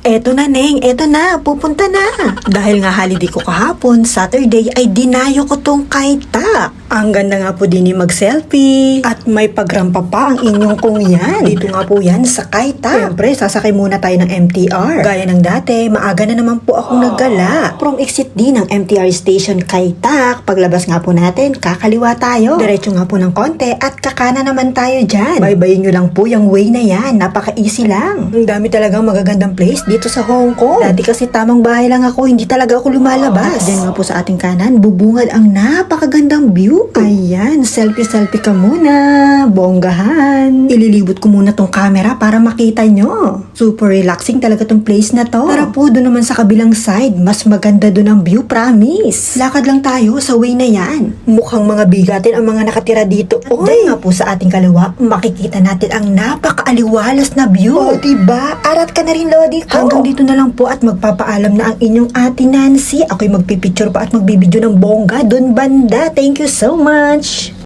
Eto na, Neng. Eto na. Pupunta na. Dahil nga holiday ko kahapon, Saturday, ay dinayo ko tong Kaitak. Ang ganda nga po din mag-selfie. At may pagrampa pa ang inyong kong yan. Dito nga po yan sa Kaitak. Siyempre, sasakay muna tayo ng MTR. Gaya ng dati, maaga na naman po akong naggala. From exit din ng MTR station Kaitak. Paglabas nga po natin, kakaliwa tayo. Diretso nga po ng konti at kakana naman tayo dyan. Baybayin nyo lang po yung way na yan. Napaka-easy lang. Ang dami talagang magagandang place dito sa Hong Kong. Dati kasi tamang bahay lang ako, hindi talaga ako lumalabas. Diyan nga po sa ating kanan, bubungad ang napakagandang view. Ayan, selfie-selfie ka muna. Bonggahan. Ililibot ko muna tong camera para makita nyo. Super relaxing talaga tong place na to. Tara po, doon naman sa kabilang side. Mas maganda doon ang view, promise. Lakad lang tayo sa way na yan. Mukhang mga bigatin ang mga nakatira dito. Diyan nga po sa ating kaliwa, makikita natin ang napakaaliwalas na view. O, diba? Arat ka na rin, Lodi ko. Hanggang dito na lang po at magpapaalam na ang inyong ate Nancy. Ako'y magpipicture pa at magbibideo ng bongga doon banda. Thank you so much.